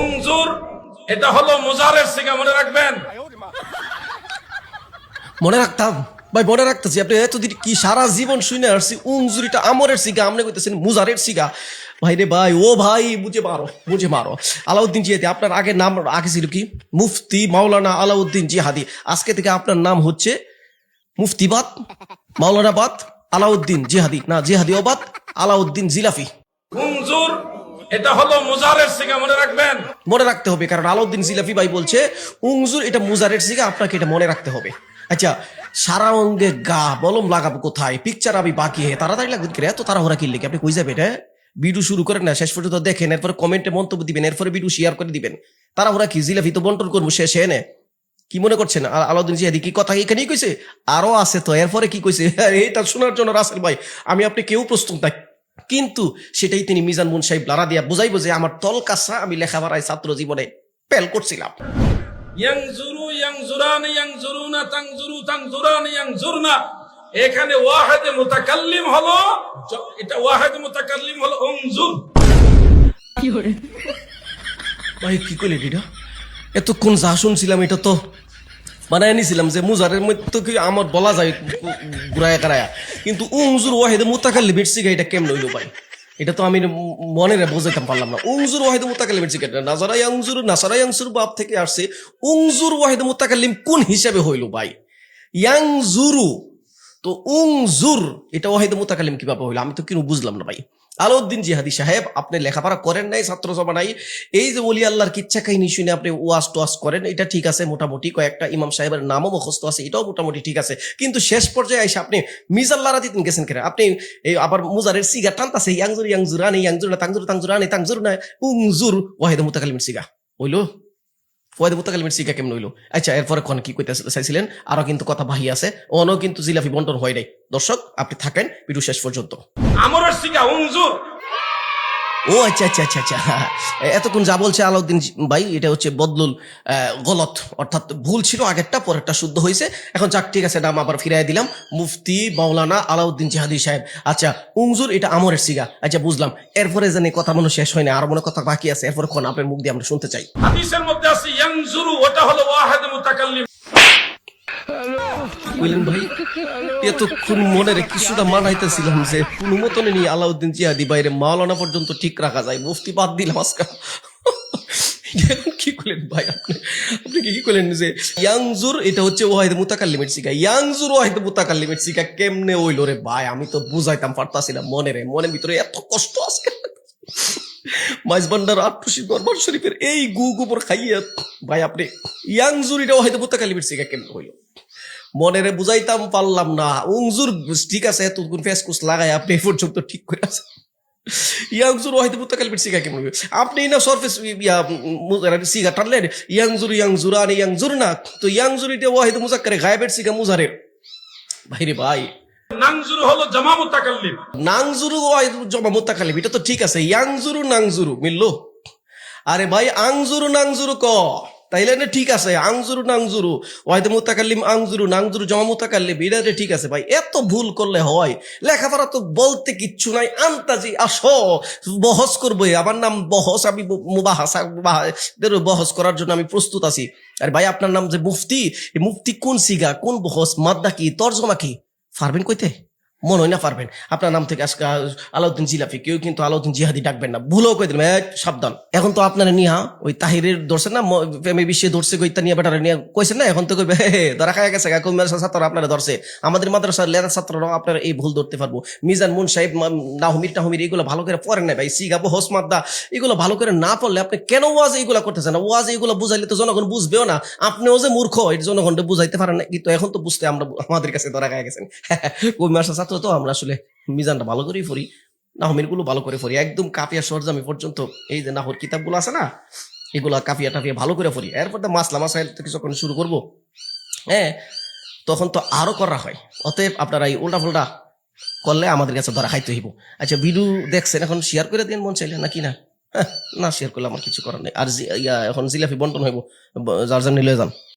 উংজুর এটা হলো মুজারের সিগা, মনে রাখবেন। মনে রাখতাম ভাই, মনে রাখতেছি। আপনি এতদিন কি সারা জীবন শুনে আসছি উংজুরিটা আমরের সিগা, আপনি কইতেছেন মুজারের সিগা। ভাই রে ভাই, ও ভাই বুঝে মারো, বুঝে মারো। আলাউদ্দিন জিহাদি, আপনার আগে নাম আগে ছিল কি? মুফতি মাওলানা আলাউদ্দিন জিহাদি। আজকে থেকে আপনার নাম হচ্ছে মুফতিবাদ মাওলানাবাদ আলাউদ্দিন জিহাদি, না জিহাদিবাদ আলাউদ্দিন জিলাফি। উংজুর এটা হলো মুজারের সিগা, মনে রাখবেন। মনে রাখতে হবে, কারণ আলাউদ্দিন জিলাফি ভাই বলছে উংজুর এটা মুজারের সিগা, আপনাকে এটা মনে রাখতে হবে। আচ্ছা, সারা অঙ্গে গা বলম লাগাবো কোথায়? পিকচার আমি বাকি হে তাড়াতাড়ি লাগবে, এত তাড়াহুড়া কিনলে কি? আপনি কই যাবেন? হ্যাঁ, ভিডিও শুরু করেন না, শেষ পর্যন্ত দেখেন, এরপরে কমেন্টে মন্তব্য দিবেন, এরপরে ভিডিও শেয়ার করে দিবেন। তাড়াহুড়া কি? জিলাফি তো বন্টন করবো শেষ এনে। কি মনে করছেন আলাউদ্দিন জিহাদি কি কথা এখানেই কইছে? আরো আছে তো, এরপরে কি কইছে এটা শোনার জন্য রাসেল ভাই আমি আপনি কেউ প্রস্তুত নাই, কিন্তু সেটাই তিনি মিজান মুন সাহেব লারা দিয়া বুঝাইবো যে আমার তল কাছা আমি লেখাপড়ায় ছাত্র জীবনে পেল করছিলাম। ইয়াংজুরু ইয়াংজুরানি ইয়াংজুরুনা তাংজুরু তাংজুরানি ইয়াংজুরনা, এখানে ওয়াহিদে মুতাকাল্লিম হলো, এটা ওয়াহিদে মুতাকাল্লিম হলো উংজুর। ভাই কি কইলেন এটা? এতক্ষণ যা শুনছিলাম এটা তো বানায় নিছিলাম যে মুজারের মধ্যে তো কি আমার বলা যায় ঘুরায়া কারায়া, কিন্তু উংজুর ওয়াহিদে মুতাকাল্লিমের সিগা এটা কেমন হইলো ভাই? এটা তো আমি মনে বোঝাইতে পারলাম না। উংজুর ওয়াহিদে মুতাকাল্লিমের সিগা নাজারা ইয়াংজুর বাপ থেকে আসছে, উংজুর ওয়াহিদে মুতাকাল্লিম কোন হিসাবে হইলো ভাই? ইয়াংজুরু তো উংজুর এটা ওয়াহিদে মুতাকাল্লিম কিভাবে হইলো? আমি তো কিন্তু বুঝলাম না ভাই। আলাউদ্দিন জিহাদি সাহেব, আপনি লেখাপড়া করেন নাই, ছাত্র সভা নাই, এই যে ওলি আল্লাহর কিচ্ছা কাহিনী শুনে আপনি ওয়াজ টোয়াজ করেন, এটা ঠিক আছে মোটামুটি, কয়েকটা ইমাম সাহেবের নামও মুখস্থ আছে, এটাও মোটামুটি ঠিক আছে, কিন্তু শেষ পর্যায়ে এসে আপনি মিজাল্লারা দিতেন গেছেন কেন? আপনি এই আবার মুজারের সিগা টানতাছে, ইয়াংজুর না তাংজুর না উংজুর ওয়াহিদে মুতাকাল্লিমের সিগা হইলো। ওয়াহিদে মুতাকাল্লিমের সিগা কেমন হইলো? আচ্ছা, এরপরে কোন কি কইতে চাইছিলেন? আরো কিন্তু কথা বাহি আছে, অনও কিন্তু জিলাফি বন্টন হয় নাই। দর্শক আপনি থাকেন ভিডিও শেষ পর্যন্ত। আমরের সিগা উংজুর। ও আচ্ছা আচ্ছা আচ্ছা আচ্ছা, এতক্ষণ যা বলছে আলাউদ্দিন ভাই এটা হচ্ছে বদলুল গলত, অর্থাৎ ভুল ছিল, আগেরটা পরেরটা শুদ্ধ হয়েছে। এখন যাক ঠিক আছে, নাম আবার ফিরাই দিলাম, মুফতি মাওলানা আলাউদ্দিন জিহাদি সাহেব। আচ্ছা, উংজুর এটা আমরের সিগা, আচ্ছা বুঝলাম। এরপরে জানি কথা মনে শেষ হয় না, আর মনে কথা বাকি আছে, এরপরে কোন আপনার মুখ দিয়ে আমরা শুনতে চাই। হাদিসের মধ্যে আছে ইয়াংজুরু, ওটা হলো ওয়াহিদে মুতাকাল্লিম। বুঝলেন ভাই, এতক্ষণ মনে রে কিছুটা মানাইতেছিলাম যে কোন মতনে নিয়ে আলাউদ্দিন জিহাদি বাইরে মাওলানা পর্যন্ত ঠিক রাখা যায়, মুফতি বাদ দিলাম আজকে। কি করলেন ভাই আপনি? আপনি কি করলেন যে ইয়াংজুর এটা হচ্ছে ওয়াহিদে মুতাকাল্লিমের সিগা, ইয়াংজুর ওয়াহিদে মুতাকাল্লিমের সিগা কেমনে হইলো রে ভাই? আমি তো বুঝাইতাম পারতাছিলাম, মনের ভিতরে এত কষ্ট আজকে। মাইজবান্ডার আটটুসি দরবার শরীফের এই গোবর খাইয়া ভাই আপনি ইয়াংজুর এটা ওয়াহিদে মুতাকাল্লিমের সিগা কেমনে হইলো? মনেরে বুঝাইতাম পারলাম না। উংজুর ঠিক আছে, এতক্ষণ ফেসকুস লাগাই আপনি এই পর্যন্ত ঠিক করে আছে। ইয়াংজুর ওয়াহিদে মুতাকাল্লিমের সিগা কেমন হবে? আপনি না সরফেস সিগা টানলেন, ইয়াংজুরানি ইয়াংজুর না, তো ইয়াংজুর এটা ওয়াহিদে মুজাক্কারে গায়েবের সিগা মুজারের। ভাইরে ভাই, নাংজুরু হলো জামা মুতাকাল্লিম। নাংজুরু ওয়াহিদে জামা মুতাকাল্লিম, এটা তো ঠিক আছে, ইয়াংজুরু নাংজুরু মিললো। আরে ভাই আংজুরু নাংজুরু ক তাইলে না ঠিক আছে, আংজুরু নাংজুরু ওয়াহিদে মুতাকাল্লিম আংজুরু নাংজুরু জামা মুতাকাল্লিম, এটা ঠিক আছে ভাই। এত ভুল করলে হয়? লেখাপড়া তো বলতে কিচ্ছু নাই, আন্তাজি আসো বহস করবো, আমার নাম বহস, আমি বহস করার জন্য আমি প্রস্তুত আছি। আরে ভাই আপনার নাম যে মুফতি, মুফতি কোন সিগা, কোন বহস, মাদ্দা কি, তর্জমা কি পারবেন কইতে? মনে হয় না পারবেন। আপনার নাম থেকে আজকে আলাউদ্দিন জিলাফি, কেউ কিন্তু আলাউদ্দিন জিহাদি ডাকবেন না, ভুলেও কই দিলেন, সাবধান। এখন তো আপনারা নিয়া ওই তাহিরের ধরছেন না, প্রেমে বিশ্বে ধরছে কইতা নিয়ে বেটারা নিয়ে কইছেন না, এখন তো কইবে ধরা খায় গেছে, কোন মাদ্রাসার ছাত্র আপনারা ধরছে, আমাদের মাদ্রাসার লেদার ছাত্ররাও আপনারা এই ভুল ধরতে পারবো। মিজান মুন সাহেব নাহমির এগুলো ভালো করে পড়েন নাই ভাই, সিগা বহস মাদ্দা এগুলো ভালো করে না পড়লে আপনি কেন ওয়াজ এইগুলা করতেছেন না? ওয়াজ এইগুলো বুঝাইলে তো জনগণ বুঝবেও না, আপনিও যে মূর্খ এটা জনগণকে বুঝাইতে পারেন না, কিন্তু এখন তো বুঝতে আমরা আমাদের কাছে ধরা খায় গেছেন। কোন মাদ্রাসার ছাত্র তো আমরা আসলে মিজানটা ভালো করেই পড়ি, নাহমির গুলো ভালো করে পড়ি, একদম কাফিয়া সরজামি পর্যন্ত এই যে নাহর কিতাবগুলো আছে না, এগুলা কাফিয়া টাফিয়া ভালো করে পড়ি। এরপর তো মাসলা মাসাইল থেকে যখন শুরু করবো, হ্যাঁ তখন তো আরো করা হয়। অতএব আপনারা এই উল্টা ফুল্টা করলে আমাদের কাছে ধরা খাইতে হইব। আচ্ছা, ভিডিও দেখছেন, এখন শেয়ার করে দিন মন চাইলে নাকি না? না শেয়ার করলে আমার কিছু করার নেই। আর এখন জিলাফি বন্টন হইব, যার জন্য নিয়ে যান।